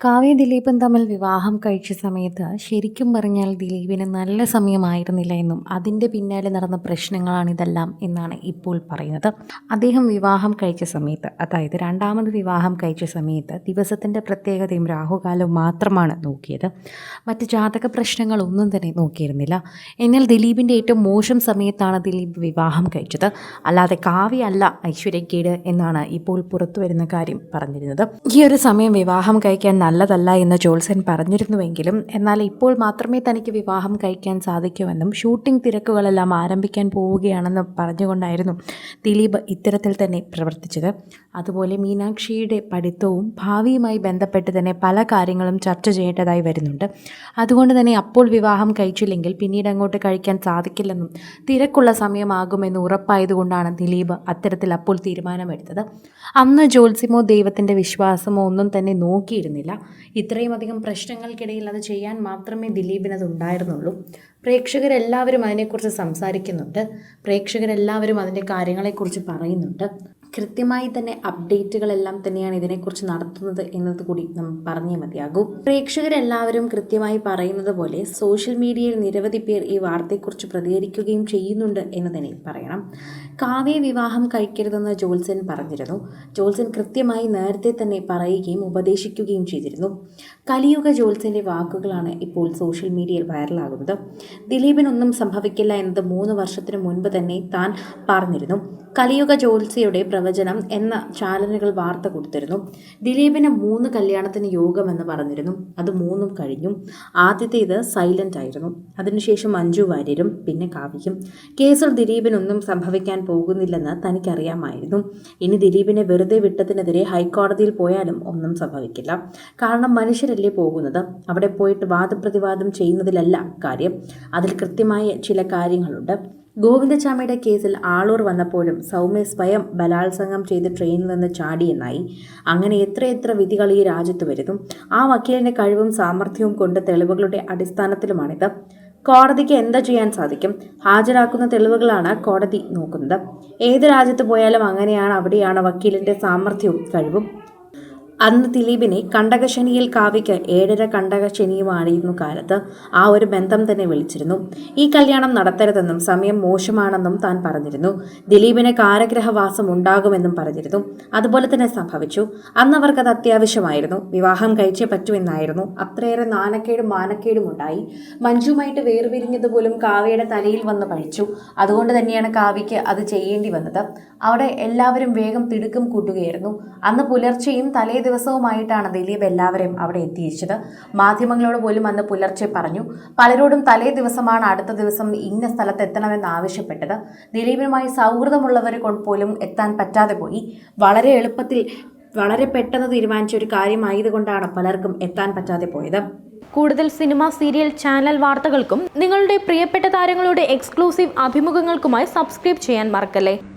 കാവ്യ ദിലീപും തമ്മിൽ വിവാഹം കഴിച്ച സമയത്ത് ശരിക്കും പറഞ്ഞാൽ ദിലീപിന് നല്ല സമയമായിരുന്നില്ല എന്നും അതിൻ്റെ പിന്നാലെ നടന്ന പ്രശ്നങ്ങളാണിതെല്ലാം എന്നാണ് ഇപ്പോൾ പറയുന്നത്. അദ്ദേഹം വിവാഹം കഴിച്ച സമയത്ത്, അതായത് രണ്ടാമത് വിവാഹം കഴിച്ച സമയത്ത് ദിവസത്തിൻ്റെ പ്രത്യേകതയും രാഹുകാലവും മാത്രമാണ് നോക്കിയത്. മറ്റ് ജാതക പ്രശ്നങ്ങളൊന്നും തന്നെ നോക്കിയിരുന്നില്ല. എന്നാൽ ദിലീപിൻ്റെ ഏറ്റവും മോശം സമയത്താണ് ദിലീപ് വിവാഹം കഴിച്ചത്. അല്ലാതെ കാവ്യ അല്ല ഐശ്വര്യക്കേട് എന്നാണ് ഇപ്പോൾ പുറത്തു വരുന്ന കാര്യം പറഞ്ഞിരുന്നത്. ഈ ഒരു സമയം വിവാഹം കഴിക്കാൻ നല്ലതല്ല എന്ന് ജോത്സ്യൻ പറഞ്ഞിരുന്നുവെങ്കിലും എന്നാൽ ഇപ്പോൾ മാത്രമേ തനിക്ക് വിവാഹം കഴിക്കാൻ സാധിക്കുമെന്നും ഷൂട്ടിംഗ് തിരക്കുകളെല്ലാം ആരംഭിക്കാൻ പോവുകയാണെന്ന് പറഞ്ഞുകൊണ്ടായിരുന്നു ദിലീപ് ഇത്തരത്തിൽ തന്നെ പ്രവർത്തിച്ചത്. അതുപോലെ മീനാക്ഷിയുടെ പഠിത്തവും ഭാവിയുമായി ബന്ധപ്പെട്ട് തന്നെ പല കാര്യങ്ങളും ചർച്ച ചെയ്യേണ്ടതായി വരുന്നുണ്ട്. അതുകൊണ്ട് തന്നെ അപ്പോൾ വിവാഹം കഴിച്ചില്ലെങ്കിൽ പിന്നീട് അങ്ങോട്ട് കഴിക്കാൻ സാധിക്കില്ലെന്നും തിരക്കുള്ള സമയമാകുമെന്ന് ഉറപ്പായതുകൊണ്ടാണ് ദിലീപ് അത്തരത്തിൽ അപ്പോൾ തീരുമാനമെടുത്തത്. അന്ന് ജ്യോത്സ്യമോ ദൈവത്തിൻ്റെ വിശ്വാസമോ ഒന്നും തന്നെ നോക്കിയിരുന്നില്ല. ഇത്രയും അധികം പ്രശ്നങ്ങൾക്കിടയിൽ അത് ചെയ്യാൻ മാത്രമേ ദിലീപിനത് ഉണ്ടായിരുന്നുള്ളൂ. പ്രേക്ഷകരെല്ലാവരും അതിനെക്കുറിച്ച് സംസാരിക്കുന്നുണ്ട്. പ്രേക്ഷകരെല്ലാവരും അതിൻ്റെ കാര്യങ്ങളെക്കുറിച്ച് പറയുന്നുണ്ട്. കൃത്യമായി തന്നെ അപ്ഡേറ്റുകളെല്ലാം തന്നെയാണ് ഇതിനെക്കുറിച്ച് നടത്തുന്നത് എന്നത് കൂടി നമ്മൾ പറഞ്ഞേ മതിയാകൂ. പ്രേക്ഷകരെല്ലാവരും കൃത്യമായി പറയുന്നത് പോലെ സോഷ്യൽ മീഡിയയിൽ നിരവധി പേർ ഈ വാർത്തയെക്കുറിച്ച് പ്രതികരിക്കുകയും ചെയ്യുന്നുണ്ട് എന്ന് തന്നെ പറയണം. കാവ്യ വിവാഹം കഴിക്കരുതെന്ന് ജോത്സ്യൻ പറഞ്ഞിരുന്നു. ജോത്സ്യൻ കൃത്യമായി നേരത്തെ തന്നെ പറയുകയും ഉപദേശിക്കുകയും ചെയ്തിരുന്നു. കലിയുഗ ജോത്സ്യൻ്റെ വാക്കുകളാണ് ഇപ്പോൾ സോഷ്യൽ മീഡിയയിൽ വൈറലാകുന്നത്. ദിലീപിനൊന്നും സംഭവിക്കില്ല എന്നത് 3 വർഷത്തിന് മുൻപ് തന്നെ താൻ പറഞ്ഞിരുന്നു. കലിയുഗ ജ്യോത്സ്യയുടെ പ്രവചനം എന്ന ചാനലുകൾ വാർത്ത കൊടുത്തിരുന്നു. ദിലീപിന് 3 കല്യാണത്തിന് യോഗമെന്ന് പറഞ്ഞിരുന്നു. അത് 3ഉം കഴിഞ്ഞു. ആദ്യത്തേത് സൈലന്റ് ആയിരുന്നു. അതിനുശേഷം മഞ്ജു വാര്യരും പിന്നെ കാവ്യയും. കേസിൽ ദിലീപിനൊന്നും സംഭവിക്കാൻ പോകുന്നില്ലെന്ന് തനിക്കറിയാമായിരുന്നു. ഇനി ദിലീപിനെ വെറുതെ വിട്ടതിനെതിരെ ഹൈക്കോടതിയിൽ പോയാലും ഒന്നും സംഭവിക്കില്ല. കാരണം മനുഷ്യരല്ലേ പോകുന്നത്. അവിടെ പോയിട്ട് വാദപ്രതിവാദം ചെയ്യുന്നതിലല്ല കാര്യം. അതിൽ കൃത്യമായ ചില കാര്യങ്ങളുണ്ട്. ഗോവിന്ദചാമിയുടെ കേസിൽ ആളൂർ വന്നപ്പോഴും സൗമ്യ സ്വയം ബലാത്സംഗം ചെയ്ത് ട്രെയിനിൽ നിന്ന് ചാടിയെന്നായി. അങ്ങനെ എത്രയെത്ര വിധികൾ ഈ രാജ്യത്ത് വരുന്നു. ആ വക്കീലിൻ്റെ കഴിവും സാമർഥ്യവും കൊണ്ട് തെളിവുകളുടെ അടിസ്ഥാനത്തിലുമാണിത്. കോടതിക്ക് എന്താ ചെയ്യാൻ സാധിക്കും? ഹാജരാക്കുന്ന തെളിവുകളാണ് കോടതി നോക്കുന്നത്. ഏത് രാജ്യത്ത് പോയാലും അങ്ങനെയാണ്. അവിടെയാണ് വക്കീലിൻ്റെ സാമർഥ്യവും കഴിവും. അന്ന് ദിലീപിനെ കണ്ടകശനിയിൽ കാവ്യയ്ക്ക് 7.5 കണ്ടകശനിയുമായിരുന്നു കാലത്ത്. ആ ഒരു ബന്ധം തന്നെ വിളിച്ചിരുന്നു. ഈ കല്യാണം നടത്തരുതെന്നും സമയം മോശമാണെന്നും താൻ പറഞ്ഞിരുന്നു. ദിലീപിന് കാരാഗ്രഹവാസം ഉണ്ടാകുമെന്നും പറഞ്ഞിരുന്നു. അതുപോലെ തന്നെ സംഭവിച്ചു. അന്ന് അവർക്കത് അത്യാവശ്യമായിരുന്നു. വിവാഹം കഴിച്ചേ പറ്റുമെന്നായിരുന്നു. അത്രയേറെ നാണക്കേടും മാനക്കേടും ഉണ്ടായി. മഞ്ജുമായിട്ട് വേർപിരിഞ്ഞതുപോലും കാവ്യയുടെ തലയിൽ വന്ന് പഴിച്ചു. അതുകൊണ്ട് തന്നെയാണ് കാവ്യയ്ക്ക് അത് ചെയ്യേണ്ടി വന്നത്. അവിടെ എല്ലാവരും വേഗം തിടുക്കം കൂട്ടുകയായിരുന്നു. അന്ന് പുലർച്ചെയും തലേ ദിവസവുമായിട്ടാണ് ദിലീപ് എല്ലാവരെയും അവിടെ എത്തിച്ചത്. മാധ്യമങ്ങളോട് പോലും അന്ന് പുലർച്ചെ പറഞ്ഞു. പലരോടും തലേ ദിവസമാണ് അടുത്ത ദിവസം ഇന്ന സ്ഥലത്ത് എത്തണമെന്ന് ആവശ്യപ്പെട്ടത്. ദിലീപിനുമായി സൗഹൃദമുള്ളവരെ പോലും എത്താൻ പറ്റാതെ പോയി. വളരെ എളുപ്പത്തിൽ വളരെ പെട്ടെന്ന് തീരുമാനിച്ച ഒരു കാര്യമായതുകൊണ്ടാണ് പലർക്കും എത്താൻ പറ്റാതെ പോയത്. കൂടുതൽ സിനിമ, സീരിയൽ, ചാനൽ വാർത്തകൾക്കും നിങ്ങളുടെ പ്രിയപ്പെട്ട താരങ്ങളുടെ എക്സ്ക്ലൂസീവ് അഭിമുഖങ്ങൾക്കുമായി സബ്സ്ക്രൈബ് ചെയ്യാൻ മറക്കല്ലേ.